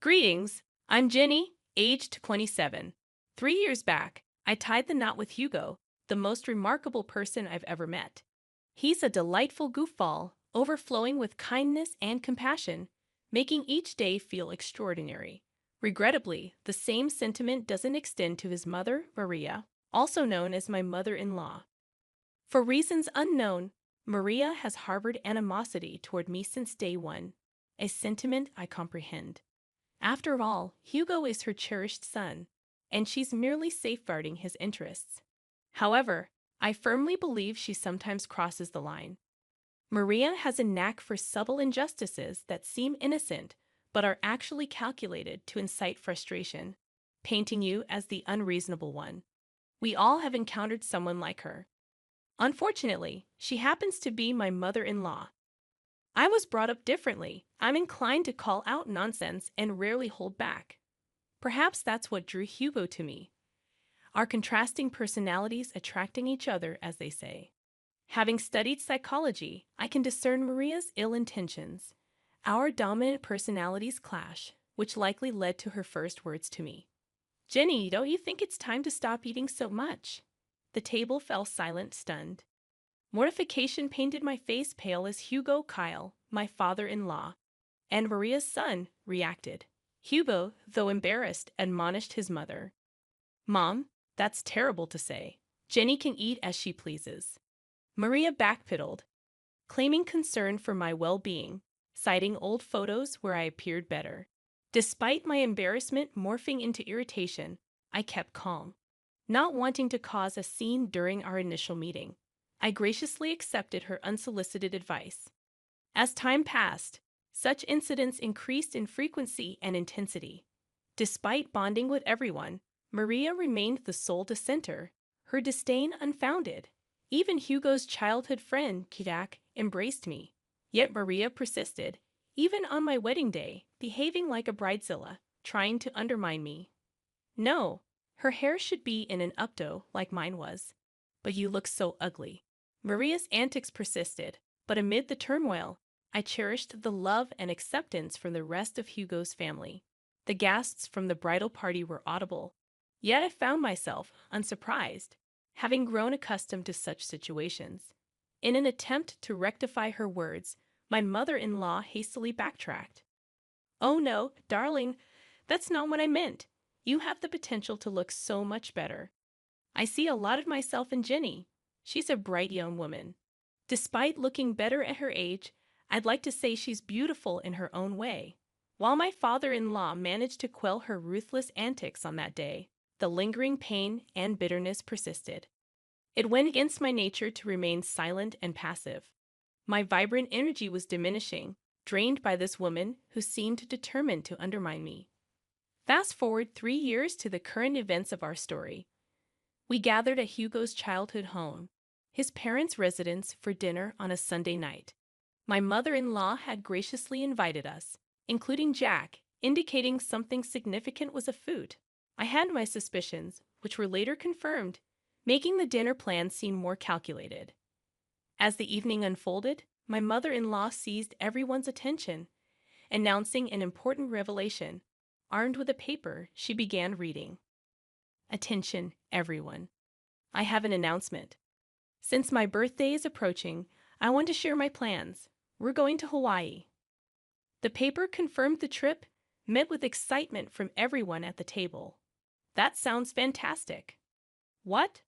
Greetings, I'm Jenny, aged 27. 3 years back, I tied the knot with Hugo, the most remarkable person I've ever met. He's a delightful goofball, overflowing with kindness and compassion, making each day feel extraordinary. Regrettably, the same sentiment doesn't extend to his mother, Maria, also known as my mother-in-law. For reasons unknown, Maria has harbored animosity toward me since day one, a sentiment I comprehend. After all, Hugo is her cherished son, and she's merely safeguarding his interests. However, I firmly believe she sometimes crosses the line. Maria has a knack for subtle injustices that seem innocent but are actually calculated to incite frustration, painting you as the unreasonable one. We all have encountered someone like her. Unfortunately, she happens to be my mother-in-law. I was brought up differently. I'm inclined to call out nonsense and rarely hold back. Perhaps that's what drew Hugo to me. Our contrasting personalities attracting each other, as they say. Having studied psychology, I can discern Maria's ill intentions. Our dominant personalities clash, which likely led to her first words to me. Jenny, don't you think it's time to stop eating so much? The table fell silent, stunned. Mortification painted my face pale as Hugo Kyle, my father-in-law, and Maria's son, reacted. Hugo, though embarrassed, admonished his mother. Mom, that's terrible to say. Jenny can eat as she pleases. Maria backpedaled, claiming concern for my well-being, citing old photos where I appeared better. Despite my embarrassment morphing into irritation, I kept calm, not wanting to cause a scene during our initial meeting. I graciously accepted her unsolicited advice. As time passed, such incidents increased in frequency and intensity. Despite bonding with everyone, Maria remained the sole dissenter, her disdain unfounded. Even Hugo's childhood friend, Kirak, embraced me. Yet Maria persisted, even on my wedding day, behaving like a bridezilla, trying to undermine me. No, her hair should be in an updo like mine was. But you look so ugly. Maria's antics persisted, but amid the turmoil, I cherished the love and acceptance from the rest of Hugo's family. The gasps from the bridal party were audible, yet I found myself, unsurprised, having grown accustomed to such situations. In an attempt to rectify her words, my mother-in-law hastily backtracked. Oh no, darling, that's not what I meant. You have the potential to look so much better. I see a lot of myself in Jenny. She's a bright young woman. Despite looking better at her age, I'd like to say she's beautiful in her own way. While my father-in-law managed to quell her ruthless antics on that day, the lingering pain and bitterness persisted. It went against my nature to remain silent and passive. My vibrant energy was diminishing, drained by this woman who seemed determined to undermine me. Fast forward 3 years to the current events of our story. We gathered at Hugo's childhood home, his parents' residence, for dinner on a Sunday night. My mother-in-law had graciously invited us, including Jack, indicating something significant was afoot. I had my suspicions, which were later confirmed, making the dinner plan seem more calculated. As the evening unfolded, my mother-in-law seized everyone's attention, announcing an important revelation. Armed with a paper, she began reading. Attention, everyone. I have an announcement. Since my birthday is approaching, I want to share my plans. We're going to Hawaii. The paper confirmed the trip, met with excitement from everyone at the table. That sounds fantastic. What?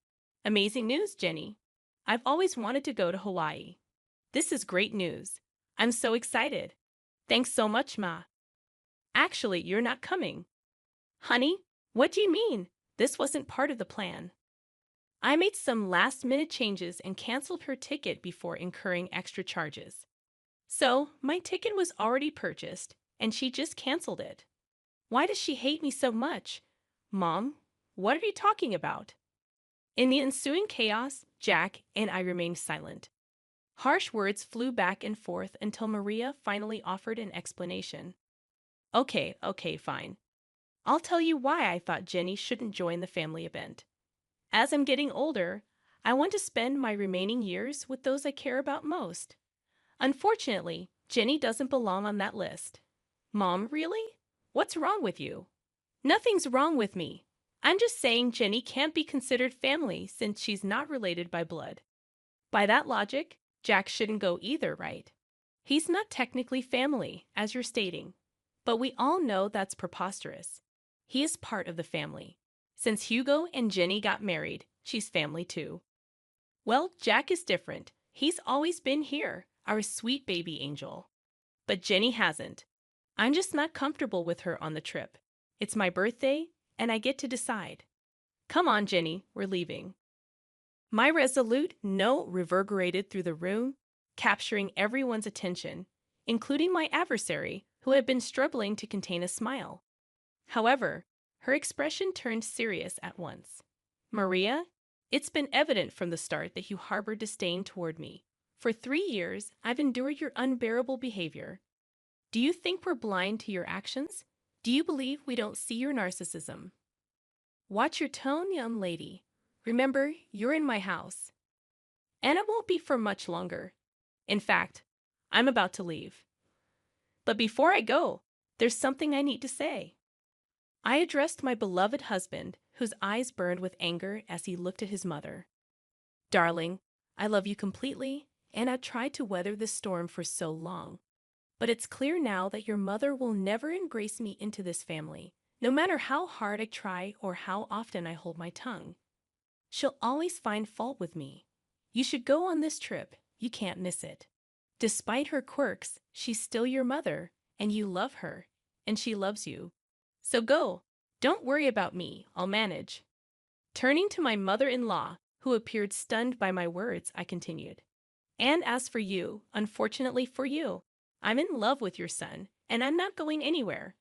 Amazing news, Jenny. I've always wanted to go to Hawaii. This is great news. I'm so excited. Thanks so much, Ma. Actually, you're not coming. Honey, what do you mean? This wasn't part of the plan. I made some last-minute changes and canceled her ticket before incurring extra charges. So, my ticket was already purchased, and she just canceled it. Why does she hate me so much? Mom, what are you talking about? In the ensuing chaos, Jack and I remained silent. Harsh words flew back and forth until Maria finally offered an explanation. Okay, fine. I'll tell you why I thought Jenny shouldn't join the family event. As I'm getting older, I want to spend my remaining years with those I care about most. Unfortunately, Jenny doesn't belong on that list. Mom, really? What's wrong with you? Nothing's wrong with me. I'm just saying Jenny can't be considered family since she's not related by blood. By that logic, Jack shouldn't go either, right? He's not technically family, as you're stating. But we all know that's preposterous. He is part of the family. Since Hugo and Jenny got married, she's family too. Well, Jack is different. He's always been here, our sweet baby angel. But Jenny hasn't. I'm just not comfortable with her on the trip. It's my birthday, and I get to decide. Come on, Jenny, we're leaving. My resolute no reverberated through the room, capturing everyone's attention, including my adversary, who had been struggling to contain a smile. However, her expression turned serious at once. Maria, it's been evident from the start that you harbor disdain toward me. For 3 years, I've endured your unbearable behavior. Do you think we're blind to your actions? Do you believe we don't see your narcissism? Watch your tone, young lady. Remember, you're in my house. And it won't be for much longer. In fact, I'm about to leave. But before I go, there's something I need to say. I addressed my beloved husband, whose eyes burned with anger as he looked at his mother. Darling, I love you completely, and I've tried to weather this storm for so long. But it's clear now that your mother will never embrace me into this family, no matter how hard I try or how often I hold my tongue. She'll always find fault with me. You should go on this trip. You can't miss it. Despite her quirks, she's still your mother, and you love her, and she loves you. So go. Don't worry about me. I'll manage. Turning to my mother-in-law, who appeared stunned by my words, I continued. And as for you, unfortunately for you, I'm in love with your son, and I'm not going anywhere.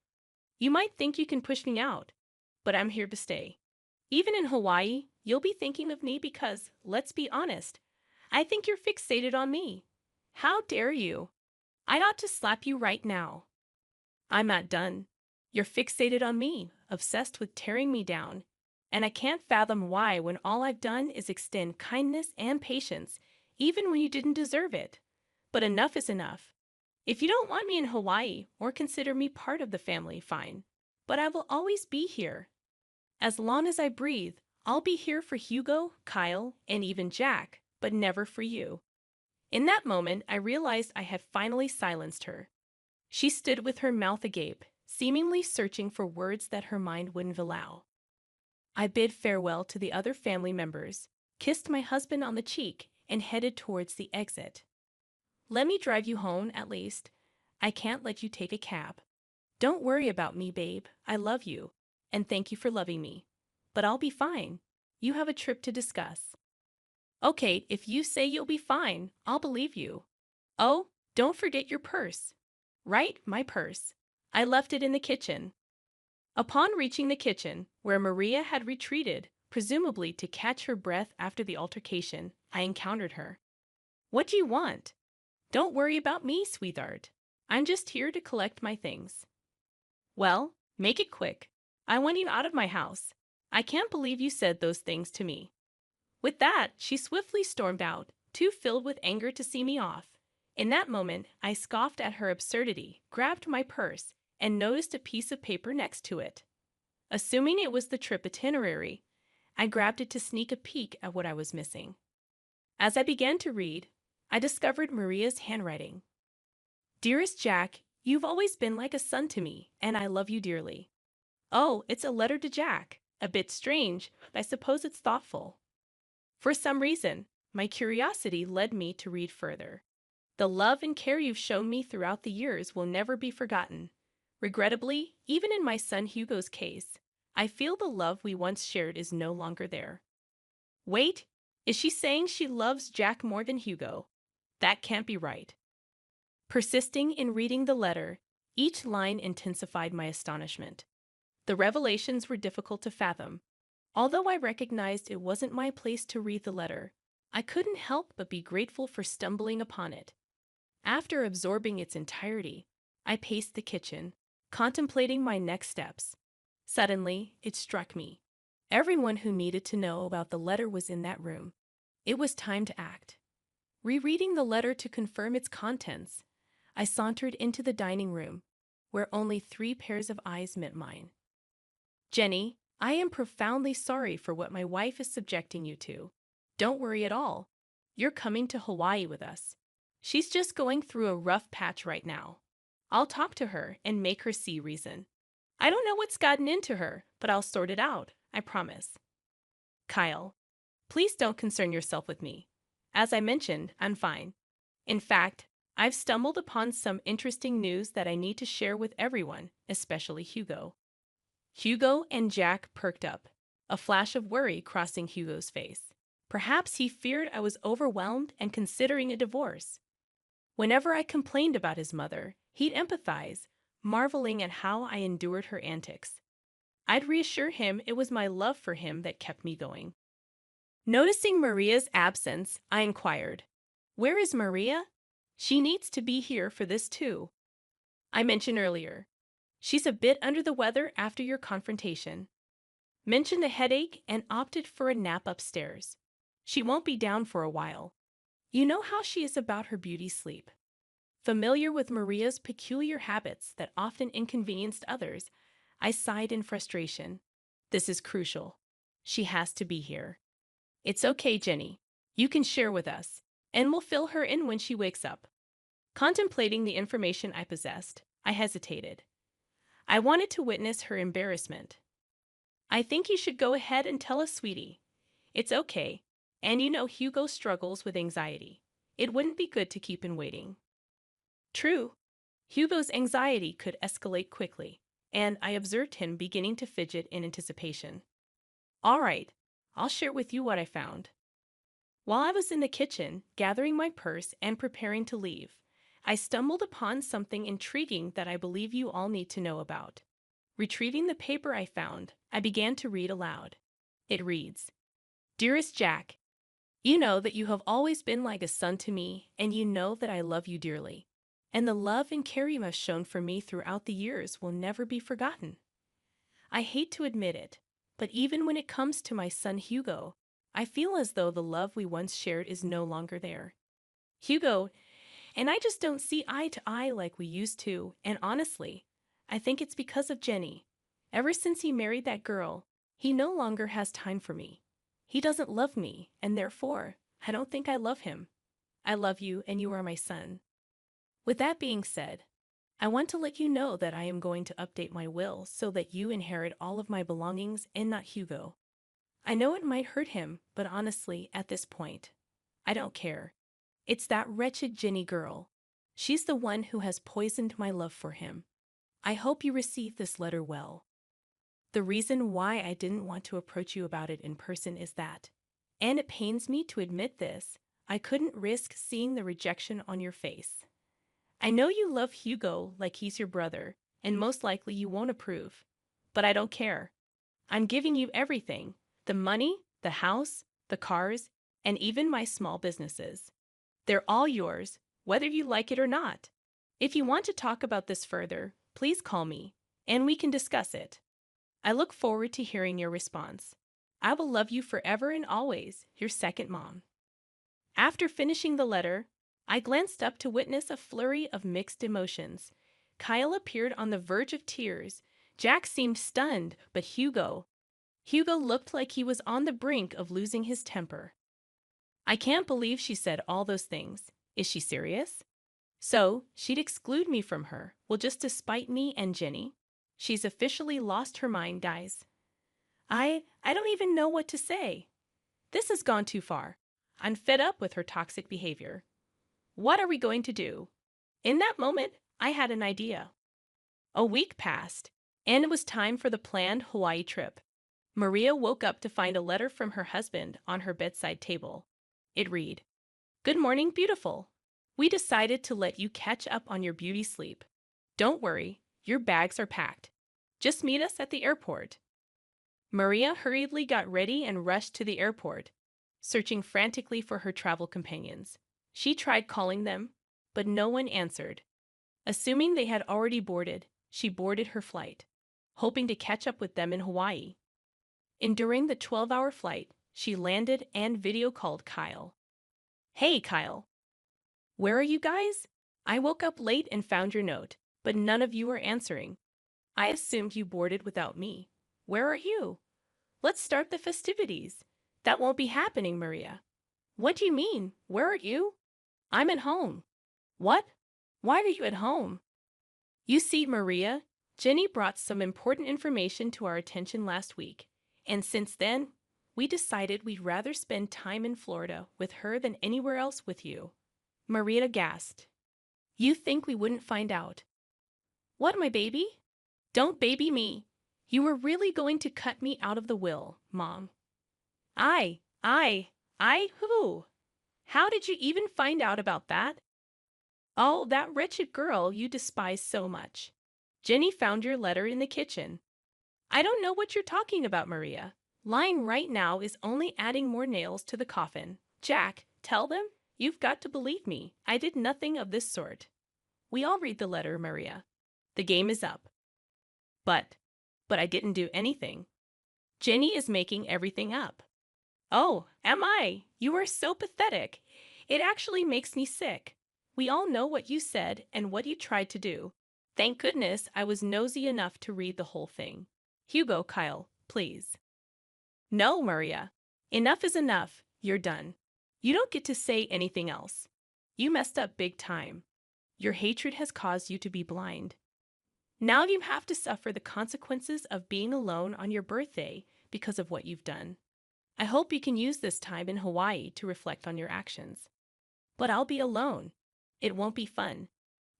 You might think you can push me out, but I'm here to stay. Even in Hawaii, you'll be thinking of me because, let's be honest, I think you're fixated on me. How dare you? I ought to slap you right now. I'm not done. You're fixated on me, obsessed with tearing me down. And I can't fathom why when all I've done is extend kindness and patience, even when you didn't deserve it. But enough is enough. If you don't want me in Hawaii or consider me part of the family, fine. But I will always be here. As long as I breathe, I'll be here for Hugo, Kyle, and even Jack, but never for you. In that moment, I realized I had finally silenced her. She stood with her mouth agape, seemingly searching for words that her mind wouldn't allow. I bid farewell to the other family members, kissed my husband on the cheek, and headed towards the exit. Let me drive you home, at least. I can't let you take a cab. Don't worry about me, babe. I love you, and thank you for loving me. But I'll be fine. You have a trip to discuss. Okay, if you say you'll be fine, I'll believe you. Oh, don't forget your purse. Right, my purse. I left it in the kitchen. Upon reaching the kitchen, where Maria had retreated, presumably to catch her breath after the altercation, I encountered her. What do you want? Don't worry about me, sweetheart. I'm just here to collect my things. Well, make it quick. I want you out of my house. I can't believe you said those things to me. With that, she swiftly stormed out, too filled with anger to see me off. In that moment, I scoffed at her absurdity, grabbed my purse, and noticed a piece of paper next to it. Assuming it was the trip itinerary, I grabbed it to sneak a peek at what I was missing. As I began to read, I discovered Maria's handwriting. Dearest Jack, you've always been like a son to me, and I love you dearly. Oh, it's a letter to Jack. A bit strange, but I suppose it's thoughtful. For some reason, my curiosity led me to read further. The love and care you've shown me throughout the years will never be forgotten. Regrettably, even in my son Hugo's case, I feel the love we once shared is no longer there. Wait, is she saying she loves Jack more than Hugo? That can't be right. Persisting in reading the letter, each line intensified my astonishment. The revelations were difficult to fathom. Although I recognized it wasn't my place to read the letter, I couldn't help but be grateful for stumbling upon it. After absorbing its entirety, I paced the kitchen, contemplating my next steps. Suddenly, it struck me. Everyone who needed to know about the letter was in that room. It was time to act. Rereading the letter to confirm its contents, I sauntered into the dining room. where only 3 pairs of eyes met mine. Jenny, I am profoundly sorry for what my wife is subjecting you to. Don't worry at all. You're coming to Hawaii with us. She's just going through a rough patch right now. I'll talk to her and make her see reason. I don't know what's gotten into her, but I'll sort it out, I promise. Kyle, please don't concern yourself with me. As I mentioned, I'm fine. In fact, I've stumbled upon some interesting news that I need to share with everyone, especially Hugo. Hugo and Jack perked up, a flash of worry crossing Hugo's face. Perhaps he feared I was overwhelmed and considering a divorce. Whenever I complained about his mother, he'd empathize, marveling at how I endured her antics. I'd reassure him it was my love for him that kept me going. Noticing Maria's absence, I inquired, "Where is Maria? She needs to be here for this too." I mentioned earlier, she's a bit under the weather after your confrontation. Mentioned a headache and opted for a nap upstairs. She won't be down for a while. You know how she is about her beauty sleep. Familiar with Maria's peculiar habits that often inconvenienced others, I sighed in frustration. This is crucial. She has to be here. It's okay, Jenny. You can share with us, and we'll fill her in when she wakes up. Contemplating the information I possessed, I hesitated. I wanted to witness her embarrassment. I think you should go ahead and tell us, sweetie. It's okay, and you know Hugo struggles with anxiety. It wouldn't be good to keep him waiting. True. Hugo's anxiety could escalate quickly, and I observed him beginning to fidget in anticipation. All right, I'll share with you what I found. While I was in the kitchen, gathering my purse and preparing to leave, I stumbled upon something intriguing that I believe you all need to know about. Retrieving the paper I found, I began to read aloud. It reads, "Dearest Jack, you know that you have always been like a son to me, and you know that I love you dearly. And the love and care you have shown for me throughout the years will never be forgotten. I hate to admit it, but even when it comes to my son Hugo, I feel as though the love we once shared is no longer there. Hugo and I just don't see eye to eye like we used to, and honestly, I think it's because of Jenny. Ever since he married that girl, he no longer has time for me. He doesn't love me, and therefore, I don't think I love him. I love you, and you are my son. With that being said, I want to let you know that I am going to update my will so that you inherit all of my belongings and not Hugo. I know it might hurt him, but honestly, at this point, I don't care. It's that wretched Jenny girl. She's the one who has poisoned my love for him. I hope you receive this letter well. The reason why I didn't want to approach you about it in person is that, and it pains me to admit this, I couldn't risk seeing the rejection on your face. I know you love Hugo like he's your brother, and most likely you won't approve. But I don't care. I'm giving you everything: the money, the house, the cars, and even my small businesses. They're all yours, whether you like it or not. If you want to talk about this further, please call me, and we can discuss it. I look forward to hearing your response. I will love you forever and always, your second mom." After finishing the letter, I glanced up to witness a flurry of mixed emotions. Kyle appeared on the verge of tears. Jack seemed stunned, but Hugo looked like he was on the brink of losing his temper. I can't believe she said all those things. Is she serious? So, she'd exclude me from her, well, just to spite me and Jenny? She's officially lost her mind, guys. I don't even know what to say. This has gone too far. I'm fed up with her toxic behavior. What are we going to do? In that moment, I had an idea. A week passed, and it was time for the planned Hawaii trip. Maria woke up to find a letter from her husband on her bedside table. It read, "Good morning, beautiful. We decided to let you catch up on your beauty sleep. Don't worry, your bags are packed. Just meet us at the airport." Maria hurriedly got ready and rushed to the airport, searching frantically for her travel companions. She tried calling them, but no one answered. Assuming they had already boarded, she boarded her flight, hoping to catch up with them in Hawaii. During the 12-hour flight, she landed and video called Kyle. "Hey, Kyle. Where are you guys? I woke up late and found your note. but none of you are answering. I assumed you boarded without me. Where are you? Let's start the festivities. That won't be happening, Maria. What do you mean? Where are you? I'm at home. What? Why are you at home? You see, Maria, Jenny brought some important information to our attention last week, and since then, we decided we'd rather spend time in Florida with her than anywhere else with you. Maria gasped. You think we wouldn't find out? What, my baby? Don't baby me. You were really going to cut me out of the will, Mom. I, who? How did you even find out about that? Oh, that wretched girl you despise so much. Jenny found your letter in the kitchen. I don't know what you're talking about, Maria. Lying right now is only adding more nails to the coffin. Jack, tell them. You've got to believe me. I did nothing of this sort. We all read the letter, Maria. The game is up. But I didn't do anything. Jenny is making everything up. Oh, am I? You are so pathetic. It actually makes me sick. We all know what you said and what you tried to do. Thank goodness I was nosy enough to read the whole thing. Hugo, Kyle, please. No, Maria. Enough is enough. You're done. You don't get to say anything else. You messed up big time. Your hatred has caused you to be blind. Now you have to suffer the consequences of being alone on your birthday because of what you've done. I hope you can use this time in Hawaii to reflect on your actions. But I'll be alone. It won't be fun.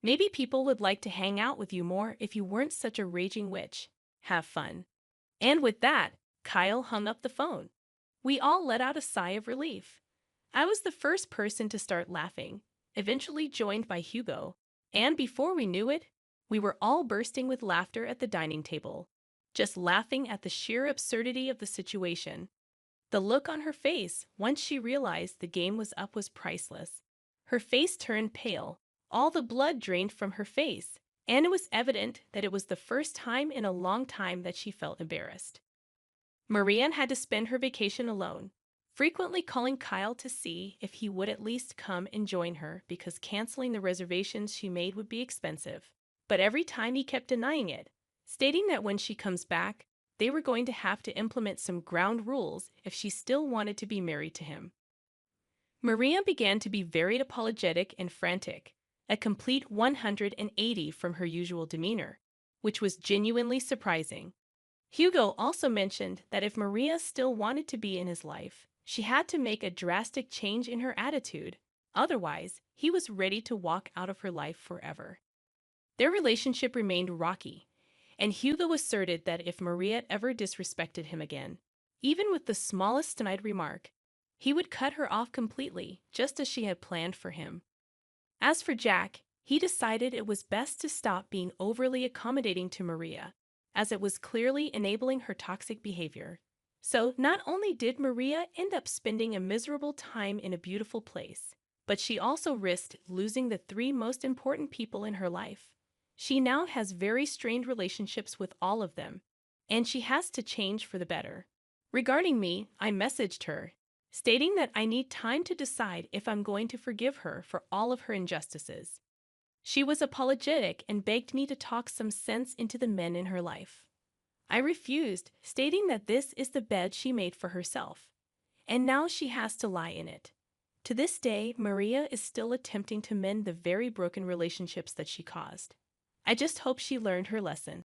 Maybe people would like to hang out with you more if you weren't such a raging witch. Have fun. And with that, Kyle hung up the phone. We all let out a sigh of relief. I was the first person to start laughing, eventually joined by Hugo, and before we knew it, we were all bursting with laughter at the dining table, just laughing at the sheer absurdity of the situation. The look on her face once she realized the game was up was priceless. Her face turned pale, all the blood drained from her face, and it was evident that it was the first time in a long time that she felt embarrassed. Marianne had to spend her vacation alone, frequently calling Kyle to see if he would at least come and join her because canceling the reservations she made would be expensive. But every time he kept denying it, stating that when she comes back, they were going to have to implement some ground rules if she still wanted to be married to him. Maria began to be very apologetic and frantic, a complete 180 from her usual demeanor, which was genuinely surprising. Hugo also mentioned that if Maria still wanted to be in his life, she had to make a drastic change in her attitude. Otherwise, he was ready to walk out of her life forever. Their relationship remained rocky, and Hugo asserted that if Maria ever disrespected him again, even with the smallest snide remark, he would cut her off completely, just as she had planned for him. As for Jack, he decided it was best to stop being overly accommodating to Maria, as it was clearly enabling her toxic behavior. So not only did Maria end up spending a miserable time in a beautiful place, but she also risked losing the three most important people in her life. She now has very strained relationships with all of them, and she has to change for the better. Regarding me, I messaged her, stating that I need time to decide if I'm going to forgive her for all of her injustices. She was apologetic and begged me to talk some sense into the men in her life. I refused, stating that this is the bed she made for herself, and now she has to lie in it. To this day, Maria is still attempting to mend the very broken relationships that she caused. I just hope she learned her lesson.